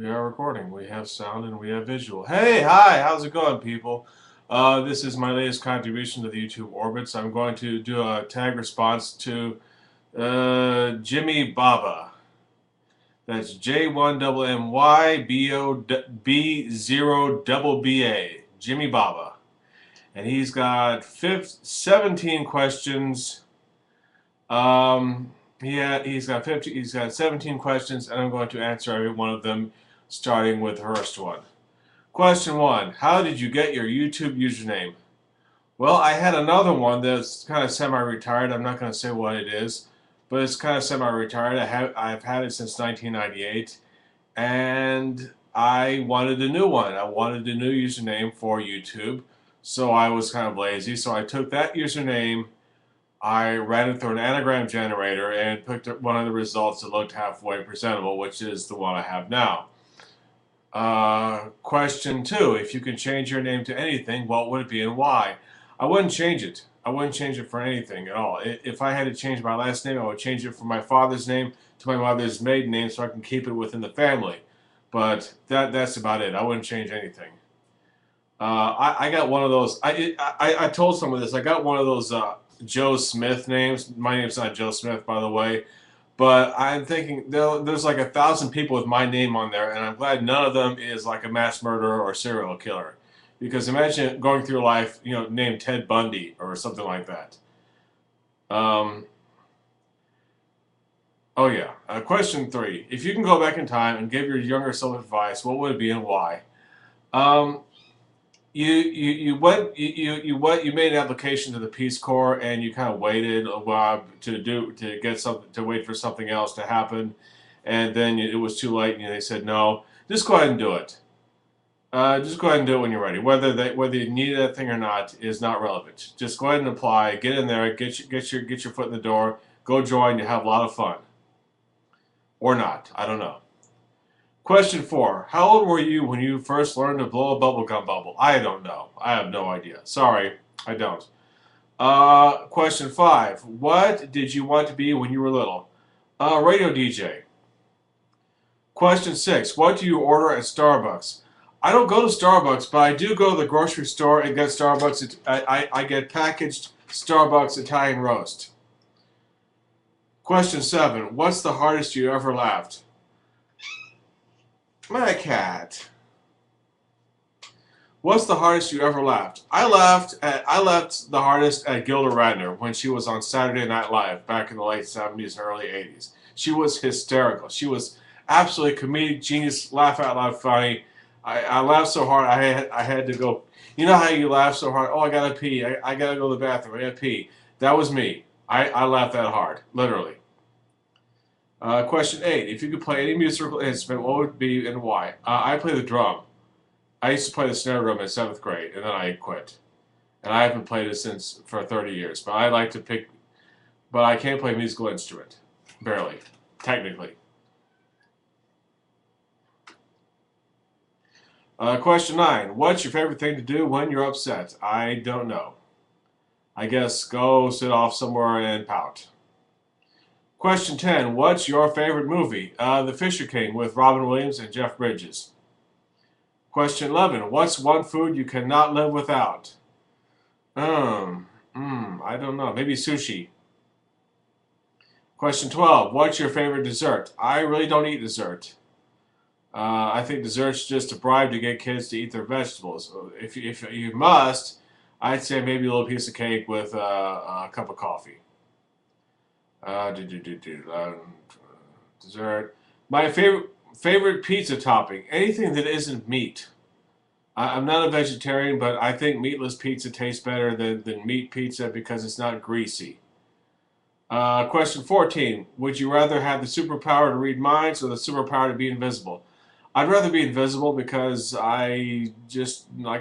We are recording. We have sound and we have visual. Hey, hi, how's it going, people? This is my latest contribution to the YouTube orbits. I'm going to do a tag response to Jimmy Baba. That's J1MMYBO B0BA. Jimmy Baba. And he's got 17 questions. He's got 17 questions, and I'm going to answer every one of them, starting with the first one. Question 1. How did you get your YouTube username? Well, I had another one that's kind of semi-retired. I'm not going to say what it is, but it's kind of semi-retired. I've had it since 1998, and I wanted a new one. I wanted a new username for YouTube, so I was kind of lazy. So I took that username, I ran it through an anagram generator, and picked up one of the results that looked halfway presentable, which is the one I have now. Question 2. If you could change your name to anything, what would it be and why? I wouldn't change it. I wouldn't change it for anything at all. If I had to change my last name, I would change it from my father's name to my mother's maiden name so I can keep it within the family. But that's about it. I wouldn't change anything. I got one of those. I told someone this. I got one of those Joe Smith names. My name's not Joe Smith, by the way. But I'm thinking there's like 1,000 people with my name on there, and I'm glad none of them is like a mass murderer or serial killer. Because imagine going through life, named Ted Bundy or something like that. Oh yeah. Question 3. If you can go back in time and give your younger self advice, what would it be and why? Um, you made an application to the Peace Corps, and you kind of waited a while to wait for something else to happen, and then it was too late and they said no. Just go ahead and do it. Just go ahead and do it when you're ready. Whether you need that thing or not is not relevant. Just go ahead and apply. Get in there. Get your foot in the door. Go join. You have a lot of fun, or not. I don't know. Question 4. How old were you when you first learned to blow a bubblegum bubble? I don't know. I have no idea. Sorry, I don't. Question 5. What did you want to be when you were little? Radio DJ. Question 6. What do you order at Starbucks? I don't go to Starbucks, but I do go to the grocery store and get Starbucks. I get packaged Starbucks Italian roast. Question 7. What's the hardest you ever laughed? My cat. What's the hardest you ever laughed? I laughed the hardest at Gilda Radner when she was on Saturday Night Live back in the late 70s and early 80s. She was hysterical. She was absolutely comedic genius, laugh out loud funny. I laughed so hard I had to go. You know how you laugh so hard? Oh, I gotta pee. I gotta go to the bathroom. I gotta pee. That was me. I laughed that hard, literally. Question 8. If you could play any musical instrument, what would it be and why? I play the drum. I used to play the snare drum in 7th grade, and then I quit. And I haven't played it for 30 years. But I like to pick, but I can't play a musical instrument. Barely. Technically. Question 9. What's your favorite thing to do when you're upset? I don't know. I guess go sit off somewhere and pout. Question 10. What's your favorite movie? The Fisher King with Robin Williams and Jeff Bridges. Question 11. What's one food you cannot live without? I don't know. Maybe sushi. Question 12. What's your favorite dessert? I really don't eat dessert. I think dessert's just a bribe to get kids to eat their vegetables. If you must, I'd say maybe a little piece of cake with a cup of coffee. Dessert. My favorite pizza topping. Anything that isn't meat. I'm not a vegetarian, but I think meatless pizza tastes better than meat pizza because it's not greasy. Question 14. Would you rather have the superpower to read minds or the superpower to be invisible? I'd rather be invisible because like I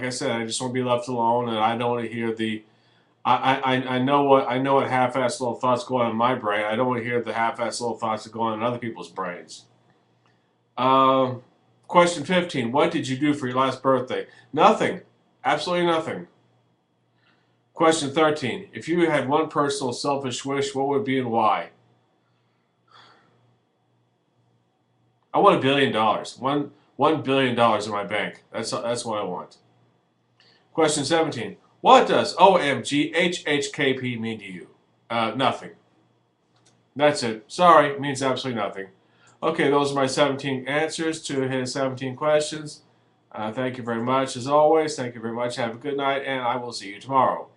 said, I just want to be left alone, and I don't want to hear the I know what half-assed little thoughts go on in my brain. I don't want to hear the half-assed little thoughts that go on in other people's brains. Question 15. What did you do for your last birthday? Nothing. Absolutely nothing. Question 13. If you had one personal selfish wish, what would it be and why? I want $1 billion. $1 billion in my bank. That's what I want. Question 17. What does OMG HHKP mean to you? Nothing. That's it. Sorry, it means absolutely nothing. Okay, those are my 17 answers to his 17 questions. Thank you very much, as always. Thank you very much. Have a good night, and I will see you tomorrow.